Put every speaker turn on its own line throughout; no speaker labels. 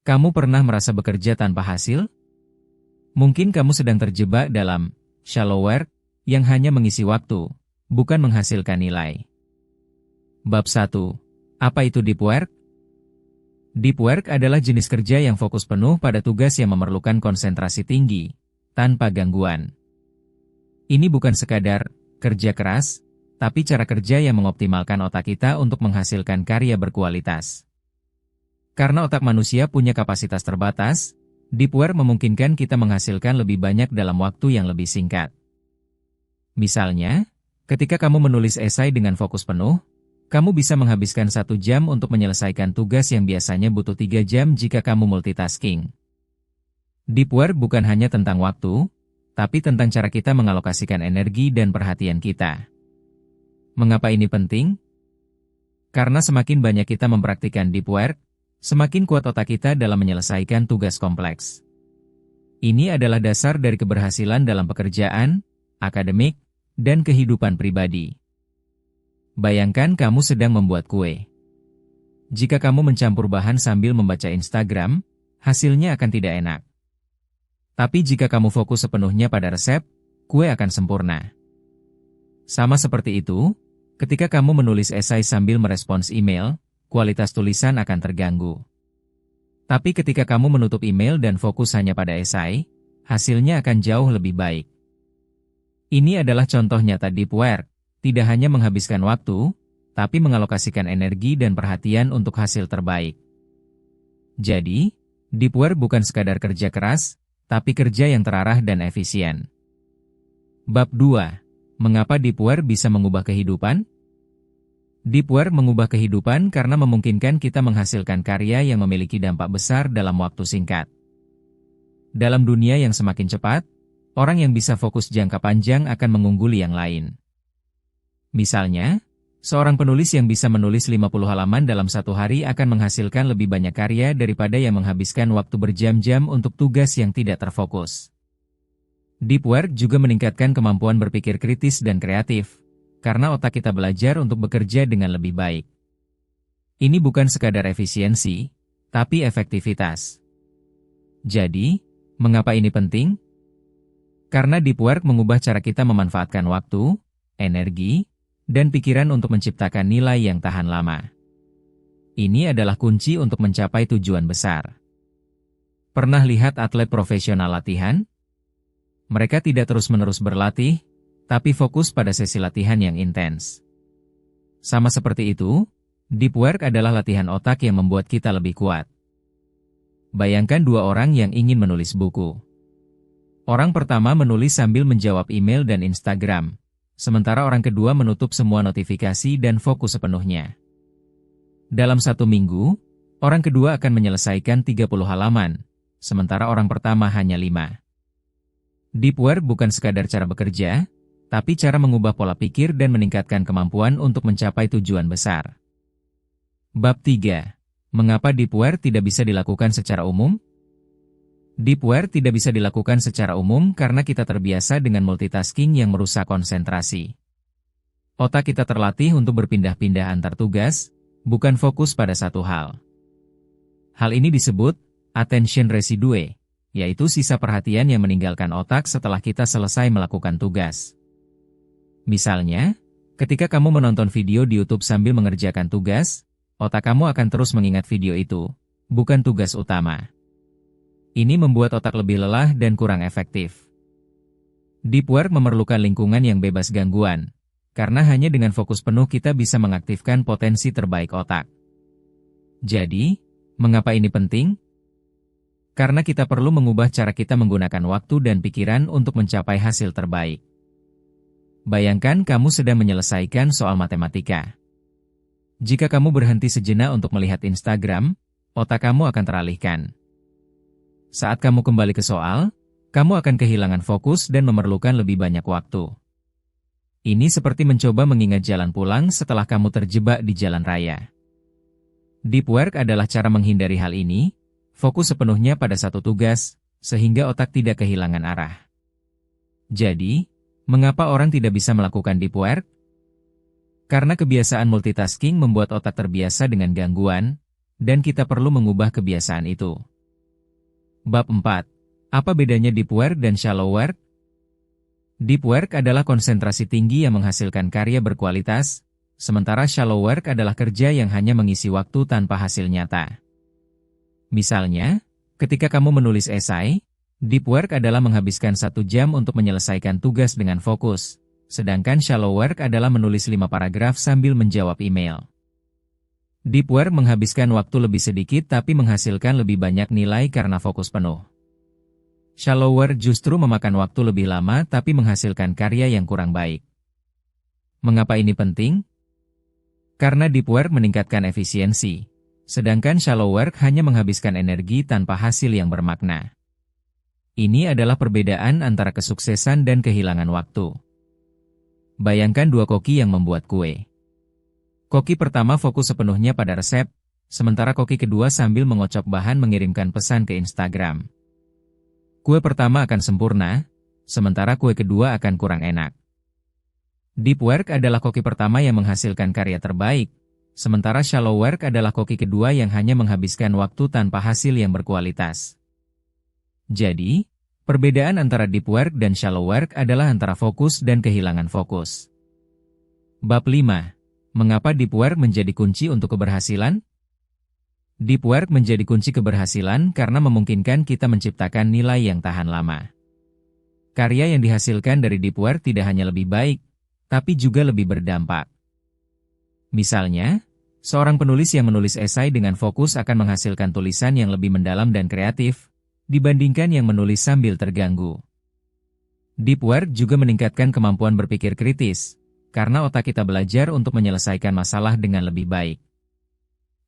Kamu pernah merasa bekerja tanpa hasil? Mungkin kamu sedang terjebak dalam shallow work yang hanya mengisi waktu, bukan menghasilkan nilai. Bab 1. Apa itu deep work? Deep work adalah jenis kerja yang fokus penuh pada tugas yang memerlukan konsentrasi tinggi, tanpa gangguan. Ini bukan sekadar kerja keras, tapi cara kerja yang mengoptimalkan otak kita untuk menghasilkan karya berkualitas. Karena otak manusia punya kapasitas terbatas, deep work memungkinkan kita menghasilkan lebih banyak dalam waktu yang lebih singkat. Misalnya, ketika kamu menulis esai dengan fokus penuh, kamu bisa menghabiskan 1 jam untuk menyelesaikan tugas yang biasanya butuh 3 jam jika kamu multitasking. Deep work bukan hanya tentang waktu, tapi tentang cara kita mengalokasikan energi dan perhatian kita. Mengapa ini penting? Karena semakin banyak kita mempraktikkan deep work, semakin kuat otak kita dalam menyelesaikan tugas kompleks. Ini adalah dasar dari keberhasilan dalam pekerjaan, akademik, dan kehidupan pribadi. Bayangkan kamu sedang membuat kue. Jika kamu mencampur bahan sambil membaca Instagram, hasilnya akan tidak enak. Tapi jika kamu fokus sepenuhnya pada resep, kue akan sempurna. Sama seperti itu, ketika kamu menulis esai sambil merespons email, kualitas tulisan akan terganggu. Tapi ketika kamu menutup email dan fokus hanya pada esai, hasilnya akan jauh lebih baik. Ini adalah contoh nyata deep work, tidak hanya menghabiskan waktu, tapi mengalokasikan energi dan perhatian untuk hasil terbaik. Jadi, deep work bukan sekadar kerja keras, tapi kerja yang terarah dan efisien. Bab 2. Mengapa deep work bisa mengubah kehidupan? Deep work mengubah kehidupan karena memungkinkan kita menghasilkan karya yang memiliki dampak besar dalam waktu singkat. Dalam dunia yang semakin cepat, orang yang bisa fokus jangka panjang akan mengungguli yang lain. Misalnya, seorang penulis yang bisa menulis 50 halaman dalam 1 hari akan menghasilkan lebih banyak karya daripada yang menghabiskan waktu berjam-jam untuk tugas yang tidak terfokus. Deep work juga meningkatkan kemampuan berpikir kritis dan kreatif, karena otak kita belajar untuk bekerja dengan lebih baik. Ini bukan sekadar efisiensi, tapi efektivitas. Jadi, mengapa ini penting? Karena deep work mengubah cara kita memanfaatkan waktu, energi, dan pikiran untuk menciptakan nilai yang tahan lama. Ini adalah kunci untuk mencapai tujuan besar. Pernah lihat atlet profesional latihan? Mereka tidak terus-menerus berlatih, tapi fokus pada sesi latihan yang intens. Sama seperti itu, deep work adalah latihan otak yang membuat kita lebih kuat. Bayangkan 2 orang yang ingin menulis buku. Orang pertama menulis sambil menjawab email dan Instagram, sementara orang kedua menutup semua notifikasi dan fokus sepenuhnya. Dalam 1 minggu, orang kedua akan menyelesaikan 30 halaman, sementara orang pertama hanya 5. Deep work bukan sekadar cara bekerja, tapi cara mengubah pola pikir dan meningkatkan kemampuan untuk mencapai tujuan besar. Bab 3. Mengapa deep work tidak bisa dilakukan secara umum? Deep work tidak bisa dilakukan secara umum karena kita terbiasa dengan multitasking yang merusak konsentrasi. Otak kita terlatih untuk berpindah-pindah antar tugas, bukan fokus pada satu hal. Hal ini disebut attention residue, yaitu sisa perhatian yang meninggalkan otak setelah kita selesai melakukan tugas. Misalnya, ketika kamu menonton video di YouTube sambil mengerjakan tugas, otak kamu akan terus mengingat video itu, bukan tugas utama. Ini membuat otak lebih lelah dan kurang efektif. Deep work memerlukan lingkungan yang bebas gangguan, karena hanya dengan fokus penuh kita bisa mengaktifkan potensi terbaik otak. Jadi, mengapa ini penting? Karena kita perlu mengubah cara kita menggunakan waktu dan pikiran untuk mencapai hasil terbaik. Bayangkan kamu sedang menyelesaikan soal matematika. Jika kamu berhenti sejenak untuk melihat Instagram, otak kamu akan teralihkan. Saat kamu kembali ke soal, kamu akan kehilangan fokus dan memerlukan lebih banyak waktu. Ini seperti mencoba mengingat jalan pulang setelah kamu terjebak di jalan raya. Deep work adalah cara menghindari hal ini, fokus sepenuhnya pada satu tugas, sehingga otak tidak kehilangan arah. Jadi, mengapa orang tidak bisa melakukan deep work? Karena kebiasaan multitasking membuat otak terbiasa dengan gangguan, dan kita perlu mengubah kebiasaan itu. Bab 4. Apa bedanya deep work dan shallow work? Deep work adalah konsentrasi tinggi yang menghasilkan karya berkualitas, sementara shallow work adalah kerja yang hanya mengisi waktu tanpa hasil nyata. Misalnya, ketika kamu menulis esai, deep work adalah menghabiskan 1 jam untuk menyelesaikan tugas dengan fokus, sedangkan shallow work adalah menulis 5 paragraf sambil menjawab email. Deep work menghabiskan waktu lebih sedikit tapi menghasilkan lebih banyak nilai karena fokus penuh. Shallow work justru memakan waktu lebih lama tapi menghasilkan karya yang kurang baik. Mengapa ini penting? Karena deep work meningkatkan efisiensi, sedangkan shallow work hanya menghabiskan energi tanpa hasil yang bermakna. Ini adalah perbedaan antara kesuksesan dan kehilangan waktu. Bayangkan 2 koki yang membuat kue. Koki pertama fokus sepenuhnya pada resep, sementara koki kedua sambil mengocok bahan mengirimkan pesan ke Instagram. Kue pertama akan sempurna, sementara kue kedua akan kurang enak. Deep work adalah koki pertama yang menghasilkan karya terbaik, sementara shallow work adalah koki kedua yang hanya menghabiskan waktu tanpa hasil yang berkualitas. Jadi, perbedaan antara deep work dan shallow work adalah antara fokus dan kehilangan fokus. Bab 5. Mengapa deep work menjadi kunci untuk keberhasilan? Deep work menjadi kunci keberhasilan karena memungkinkan kita menciptakan nilai yang tahan lama. Karya yang dihasilkan dari deep work tidak hanya lebih baik, tapi juga lebih berdampak. Misalnya, seorang penulis yang menulis esai dengan fokus akan menghasilkan tulisan yang lebih mendalam dan kreatif, dibandingkan yang menulis sambil terganggu. Deep work juga meningkatkan kemampuan berpikir kritis, karena otak kita belajar untuk menyelesaikan masalah dengan lebih baik.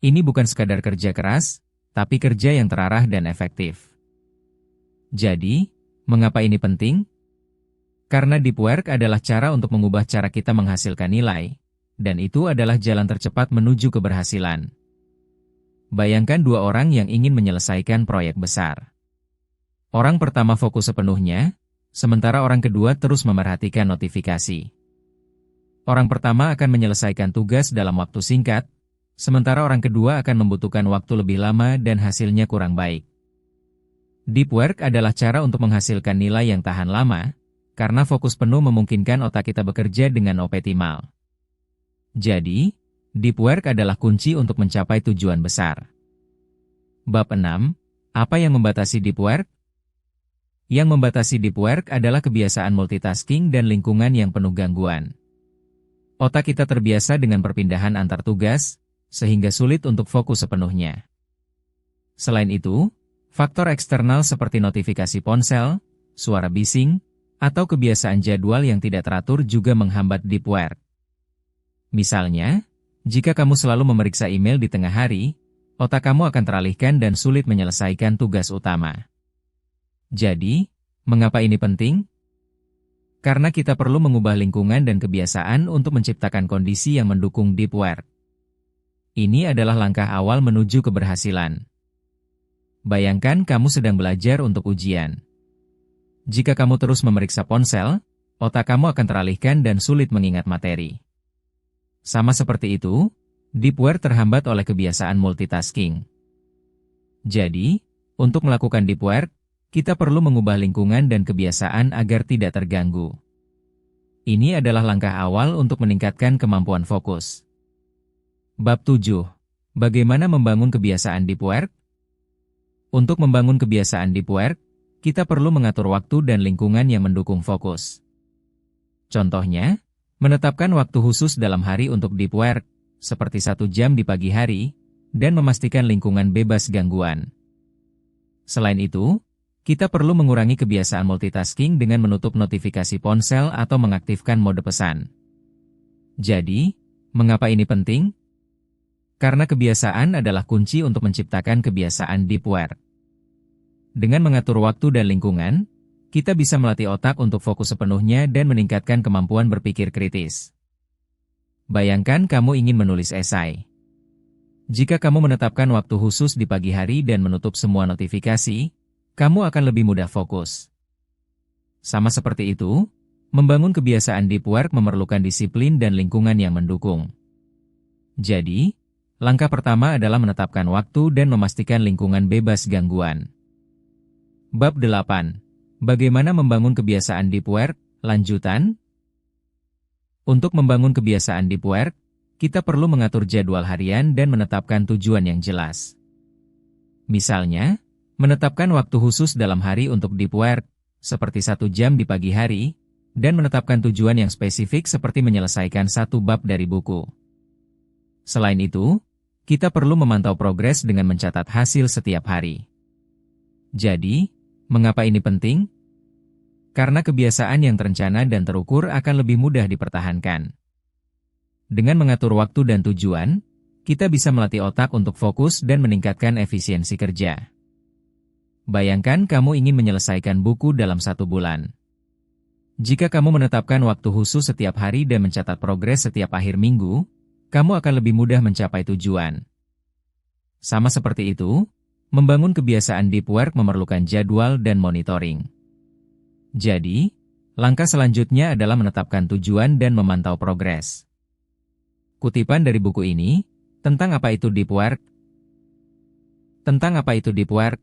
Ini bukan sekadar kerja keras, tapi kerja yang terarah dan efektif. Jadi, mengapa ini penting? Karena deep work adalah cara untuk mengubah cara kita menghasilkan nilai, dan itu adalah jalan tercepat menuju keberhasilan. Bayangkan 2 orang yang ingin menyelesaikan proyek besar. Orang pertama fokus sepenuhnya, sementara orang kedua terus memerhatikan notifikasi. Orang pertama akan menyelesaikan tugas dalam waktu singkat, sementara orang kedua akan membutuhkan waktu lebih lama dan hasilnya kurang baik. Deep work adalah cara untuk menghasilkan nilai yang tahan lama, karena fokus penuh memungkinkan otak kita bekerja dengan optimal. Jadi, deep work adalah kunci untuk mencapai tujuan besar. Bab 6. Apa yang membatasi deep work? Yang membatasi deep work adalah kebiasaan multitasking dan lingkungan yang penuh gangguan. Otak kita terbiasa dengan perpindahan antar tugas, sehingga sulit untuk fokus sepenuhnya. Selain itu, faktor eksternal seperti notifikasi ponsel, suara bising, atau kebiasaan jadwal yang tidak teratur juga menghambat deep work. Misalnya, jika kamu selalu memeriksa email di tengah hari, otak kamu akan teralihkan dan sulit menyelesaikan tugas utama. Jadi, mengapa ini penting? Karena kita perlu mengubah lingkungan dan kebiasaan untuk menciptakan kondisi yang mendukung deep work. Ini adalah langkah awal menuju keberhasilan. Bayangkan kamu sedang belajar untuk ujian. Jika kamu terus memeriksa ponsel, otak kamu akan teralihkan dan sulit mengingat materi. Sama seperti itu, deep work terhambat oleh kebiasaan multitasking. Jadi, untuk melakukan deep work, kita perlu mengubah lingkungan dan kebiasaan agar tidak terganggu. Ini adalah langkah awal untuk meningkatkan kemampuan fokus. Bab 7. Bagaimana membangun kebiasaan deep work? Untuk membangun kebiasaan deep work, kita perlu mengatur waktu dan lingkungan yang mendukung fokus. Contohnya, menetapkan waktu khusus dalam hari untuk deep work, seperti 1 jam di pagi hari, dan memastikan lingkungan bebas gangguan. Selain itu, kita perlu mengurangi kebiasaan multitasking dengan menutup notifikasi ponsel atau mengaktifkan mode pesan. Jadi, mengapa ini penting? Karena kebiasaan adalah kunci untuk menciptakan kebiasaan deep work. Dengan mengatur waktu dan lingkungan, kita bisa melatih otak untuk fokus sepenuhnya dan meningkatkan kemampuan berpikir kritis. Bayangkan kamu ingin menulis esai. Jika kamu menetapkan waktu khusus di pagi hari dan menutup semua notifikasi, kamu akan lebih mudah fokus. Sama seperti itu, membangun kebiasaan deep work memerlukan disiplin dan lingkungan yang mendukung. Jadi, langkah pertama adalah menetapkan waktu dan memastikan lingkungan bebas gangguan. Bab 8. Bagaimana membangun kebiasaan deep work? Lanjutan. Untuk membangun kebiasaan deep work, kita perlu mengatur jadwal harian dan menetapkan tujuan yang jelas. Misalnya, menetapkan waktu khusus dalam hari untuk deep work, seperti 1 jam di pagi hari, dan menetapkan tujuan yang spesifik seperti menyelesaikan 1 bab dari buku. Selain itu, kita perlu memantau progres dengan mencatat hasil setiap hari. Jadi, mengapa ini penting? Karena kebiasaan yang terencana dan terukur akan lebih mudah dipertahankan. Dengan mengatur waktu dan tujuan, kita bisa melatih otak untuk fokus dan meningkatkan efisiensi kerja. Bayangkan kamu ingin menyelesaikan buku dalam 1 bulan. Jika kamu menetapkan waktu khusus setiap hari dan mencatat progres setiap akhir minggu, kamu akan lebih mudah mencapai tujuan. Sama seperti itu, membangun kebiasaan deep work memerlukan jadwal dan monitoring. Jadi, langkah selanjutnya adalah menetapkan tujuan dan memantau progres. Kutipan dari buku ini, tentang apa itu deep work? Tentang apa itu deep work?